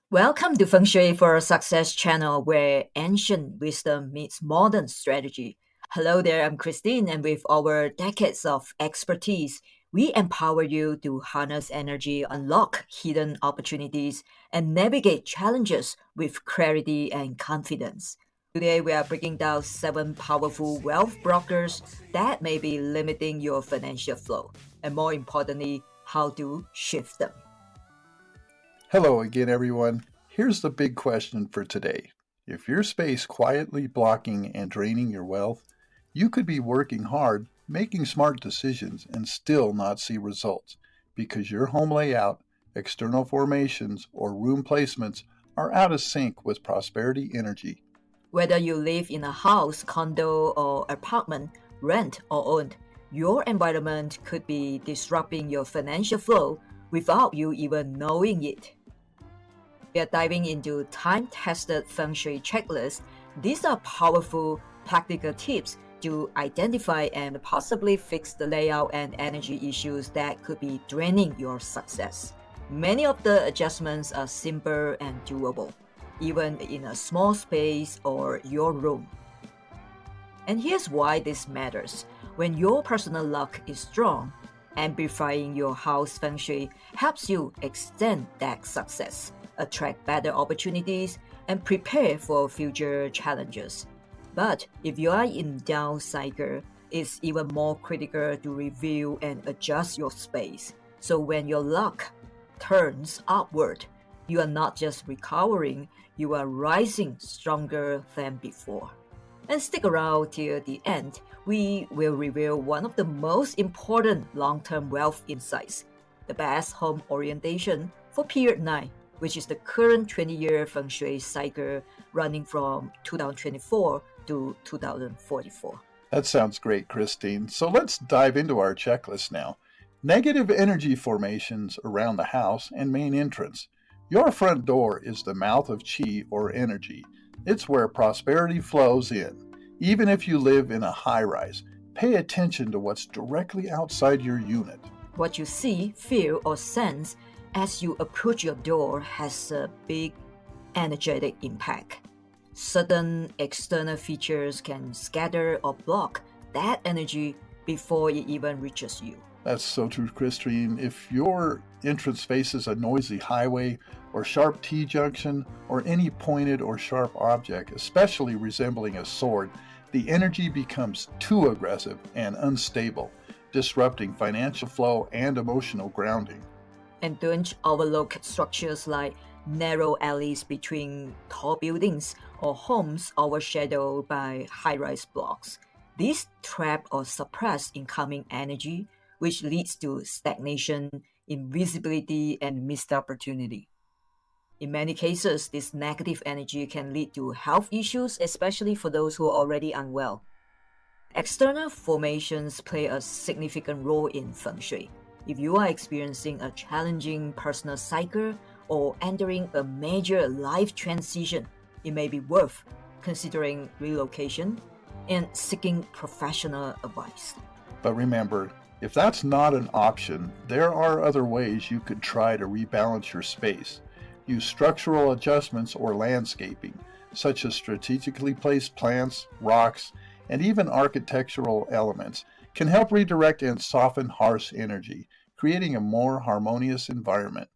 Welcome to Feng Shui for Success channel where ancient wisdom meets modern strategy. Hello there, I'm Christine, and with our decades of expertise, we empower you to harness energy, unlock hidden opportunities, and navigate challenges with clarity and confidence. Today, we are breaking down 7 powerful wealth brokers that may be limiting your financial flow, and more importantly, how to shift them. Hello again, everyone. Here's the big question for today. If your space quietly blocking and draining your wealth, you could be working hard, making smart decisions, and still not see results because your home layout, external formations, or room placements are out of sync with prosperity energy. Whether you live in a house, condo, or apartment, rent or owned, your environment could be disrupting your financial flow without you even knowing it. We are diving into time-tested feng shui checklists. These are powerful, practical tips to identify and possibly fix the layout and energy issues that could be draining your success. Many of the adjustments are simple and doable, even in a small space or your room. And here's why this matters. When your personal luck is strong, amplifying your house feng shui helps you extend that success, attract better opportunities, and prepare for future challenges. But if you are in down cycle, it's even more critical to review and adjust your space. So when your luck turns upward, you are not just recovering, you are rising stronger than before. And stick around till the end. We will reveal one of the most important long-term wealth insights, the best home orientation for period 9, which is the current 20-year feng shui cycle running from 2024 to 2044. That sounds great, Christine. So let's dive into our checklist now. Negative energy formations around the house and main entrance. Your front door is the mouth of chi or energy. It's where prosperity flows in. Even if you live in a high rise, pay attention to what's directly outside your unit. What you see, feel, or sense as you approach your door has a big energetic impact. Certain external features can scatter or block that energy before it even reaches you. That's so true, Christine. If your entrance faces a noisy highway or sharp T junction or any pointed or sharp object, especially resembling a sword, the energy becomes too aggressive and unstable, disrupting financial flow and emotional grounding. And don't overlook structures like narrow alleys between tall buildings or homes overshadowed by high rise blocks. These trap or suppress incoming energy, which leads to stagnation, invisibility, and missed opportunity. In many cases, this negative energy can lead to health issues, especially for those who are already unwell. External formations play a significant role in feng shui. If you are experiencing a challenging personal cycle or entering a major life transition, it may be worth considering relocation and seeking professional advice. But remember, if that's not an option, there are other ways you could try to rebalance your space. Use structural adjustments or landscaping, such as strategically placed plants, rocks, and even architectural elements, can help redirect and soften harsh energy, creating a more harmonious environment.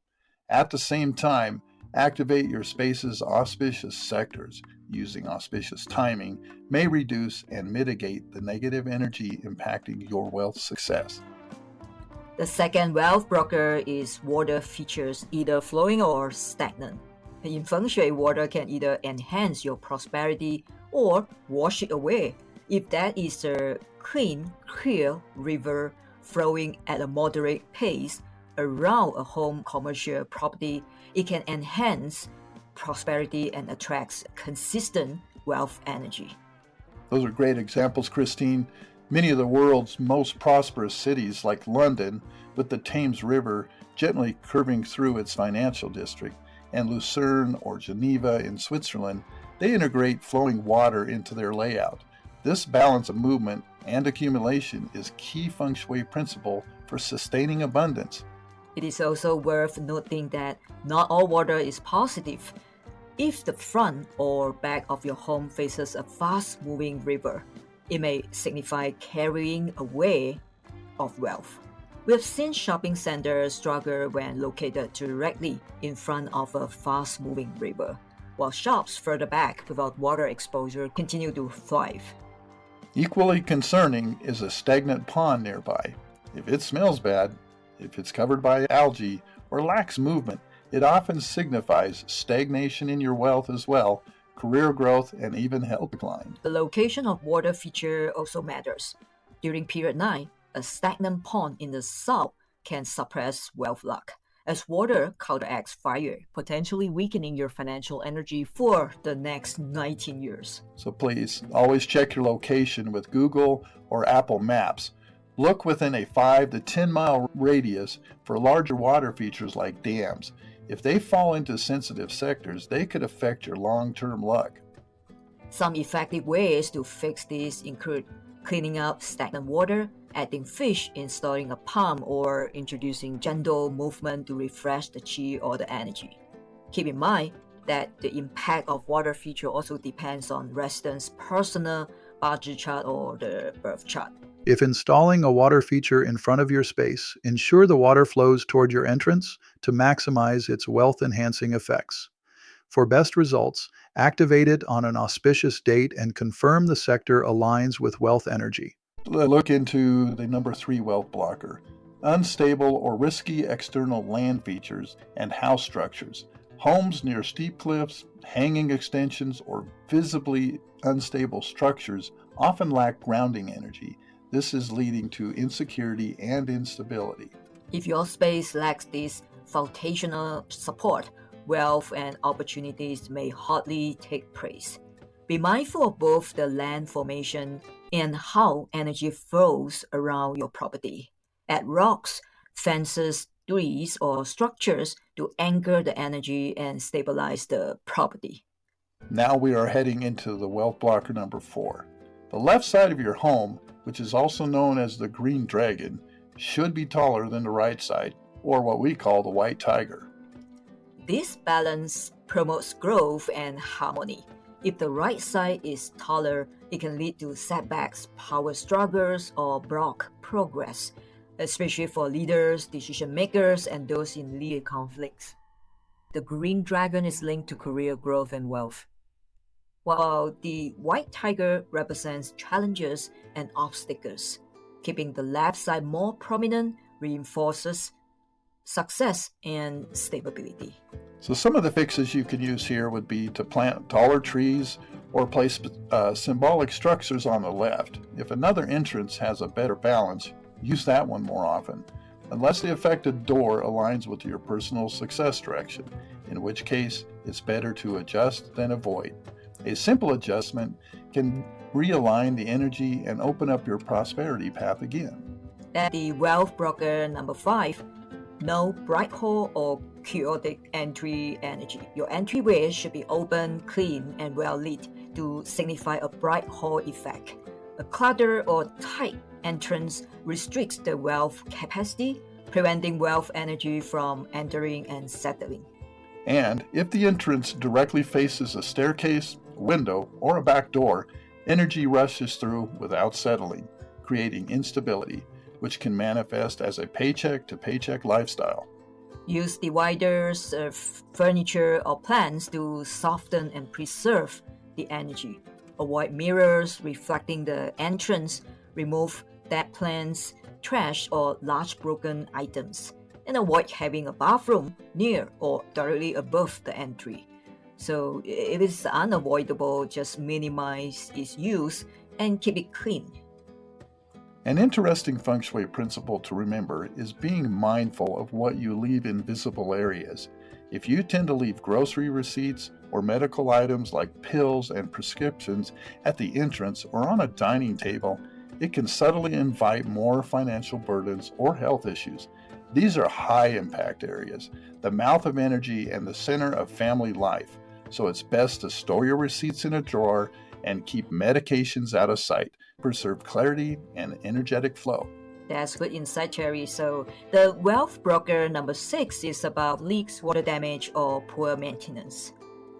At the same time, activate your space's auspicious sectors. Using auspicious timing may reduce and mitigate the negative energy impacting your wealth success. The second wealth broker is water features either flowing or stagnant. In feng shui, water can either enhance your prosperity or wash it away. If that is a clean, clear river flowing at a moderate pace around a home commercial property, it can enhance prosperity and attracts consistent wealth energy. Those are great examples, Christine. Many of the world's most prosperous cities, like London, with the Thames River gently curving through its financial district, and Lucerne or Geneva in Switzerland, they integrate flowing water into their layout. This balance of movement and accumulation is key feng shui principle for sustaining abundance. It is also worth noting that not all water is positive. If the front or back of your home faces a fast-moving river, it may signify carrying away of wealth. We have seen shopping centers struggle when located directly in front of a fast-moving river, while shops further back without water exposure continue to thrive. Equally concerning is a stagnant pond nearby. If it smells bad, if it's covered by algae, or lacks movement, it often signifies stagnation in your wealth as well, career growth, and even health decline. The location of water feature also matters. During period 9, a stagnant pond in the south can suppress wealth luck, as water counteracts fire, potentially weakening your financial energy for the next 19 years. So please, always check your location with Google or Apple Maps. Look within a 5 to 10 mile radius for larger water features like dams. If they fall into sensitive sectors, they could affect your long-term luck. Some effective ways to fix this include cleaning up stagnant water, adding fish, installing a pump, or introducing gentle movement to refresh the chi or the energy. Keep in mind that the impact of water feature also depends on residents' personal budget chart or the birth chart. If installing a water feature in front of your space, ensure the water flows toward your entrance to maximize its wealth-enhancing effects. For best results, activate it on an auspicious date and confirm the sector aligns with wealth energy. Look into the number 3 wealth blocker. Unstable or risky external land features and house structures. Homes near steep cliffs, hanging extensions, or visibly unstable structures often lack grounding energy. This is leading to insecurity and instability. If your space lacks this foundational support, wealth and opportunities may hardly take place. Be mindful of both the land formation and how energy flows around your property. Add rocks, fences, trees, or structures to anchor the energy and stabilize the property. Now we are heading into the wealth blocker number 4. The left side of your home, which is also known as the green dragon, should be taller than the right side, or what we call the white tiger. This balance promotes growth and harmony. If the right side is taller, it can lead to setbacks, power struggles, or block progress, especially for leaders, decision makers, and those in legal conflicts. The green dragon is linked to career growth and wealth, while the white tiger represents challenges and obstacles. Keeping the left side more prominent reinforces success and stability. So some of the fixes you can use here would be to plant taller trees or place symbolic structures on the left. If another entrance has a better balance, use that one more often, unless the affected door aligns with your personal success direction, in which case it's better to adjust than avoid. A simple adjustment can realign the energy and open up your prosperity path again. At the wealth broker number 5, no bright hole or chaotic entry energy. Your entryway should be open, clean, and well lit to signify a bright hall effect. A clutter or tight entrance restricts the wealth capacity, preventing wealth energy from entering and settling. And if the entrance directly faces a staircase, window, or a back door, energy rushes through without settling, creating instability, which can manifest as a paycheck-to-paycheck lifestyle. Use dividers, furniture, or plants to soften and preserve the energy. Avoid mirrors reflecting the entrance. Remove dead plants, trash, or large broken items. And avoid having a bathroom near or directly above the entry. So if it's unavoidable, just minimize its use and keep it clean. An interesting Feng Shui principle to remember is being mindful of what you leave in visible areas. If you tend to leave grocery receipts or medical items like pills and prescriptions at the entrance or on a dining table, it can subtly invite more financial burdens or health issues. These are high impact areas, the mouth of energy and the center of family life. So it's best to store your receipts in a drawer and keep medications out of sight. Preserve clarity and energetic flow. That's good insight, Cherry. So the wealth broker number 6 is about leaks, water damage, or poor maintenance.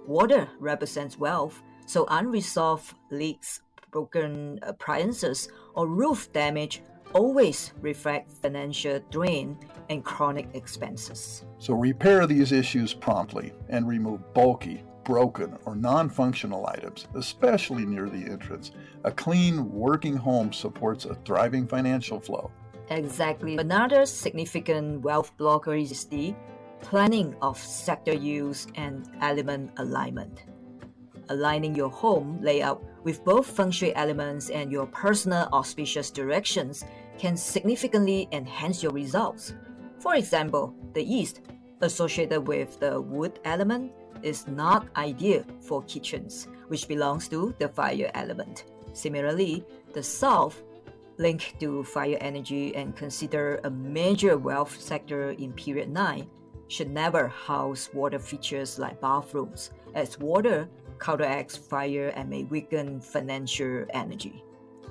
Water represents wealth, so unresolved leaks, broken appliances, or roof damage always reflect financial drain and chronic expenses. So repair these issues promptly and remove bulky, broken, or non-functional items, especially near the entrance. A clean, working home supports a thriving financial flow. Exactly. Another significant wealth blocker is the planning of sector use and element alignment. Aligning your home layout with both Feng Shui elements and your personal auspicious directions can significantly enhance your results. For example, the east, associated with the wood element, is not ideal for kitchens, which belongs to the fire element. Similarly, the south, linked to fire energy and considered a major wealth sector in period 9, should never house water features like bathrooms, as water counteracts fire and may weaken financial energy.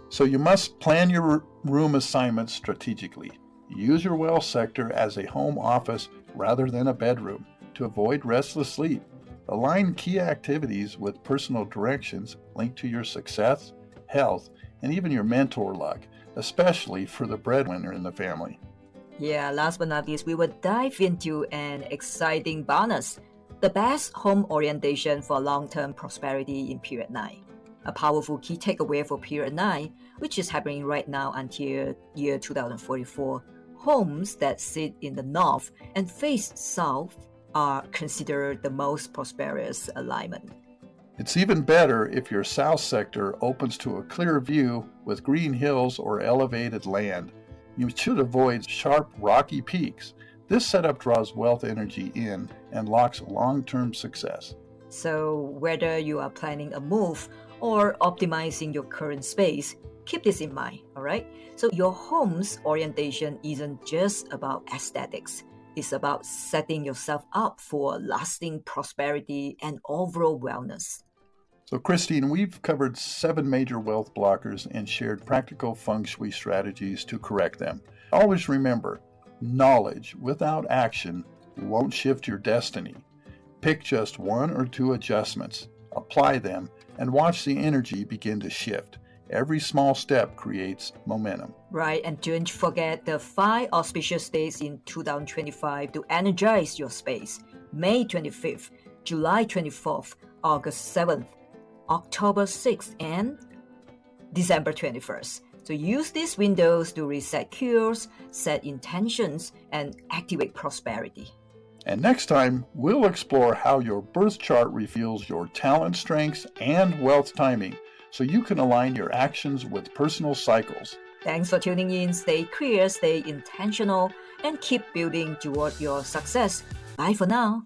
So you must plan your room assignments strategically. Use your wealth sector as a home office rather than a bedroom to avoid restless sleep. Align key activities with personal directions linked to your success, health, and even your mentor luck, especially for the breadwinner in the family. Yeah, last but not least, we will dive into an exciting bonus: the best home orientation for long-term prosperity in period 9. A powerful key takeaway for period 9, which is happening right now until year 2044. Homes that sit in the north and face south are considered the most prosperous alignment. It's even better if your south sector opens to a clear view with green hills or elevated land. You should avoid sharp, rocky peaks. This setup draws wealth energy in and locks long-term success. So whether you are planning a move or optimizing your current space, keep this in mind, all right? So your home's orientation isn't just about aesthetics. It's about setting yourself up for lasting prosperity and overall wellness. So Christine, we've covered 7 major wealth blockers and shared practical Feng Shui strategies to correct them. Always remember, knowledge without action won't shift your destiny. Pick just 1 or 2 adjustments, apply them, and watch the energy begin to shift. Every small step creates momentum. Right, and don't forget the 5 auspicious days in 2025 to energize your space: May 25th, July 24th, August 7th, October 6th, and December 21st. So use these windows to reset cures, set intentions, and activate prosperity. And next time, we'll explore how your birth chart reveals your talent strengths and wealth timing, so you can align your actions with personal cycles. Thanks for tuning in. Stay clear, stay intentional, and keep building toward your success. Bye for now.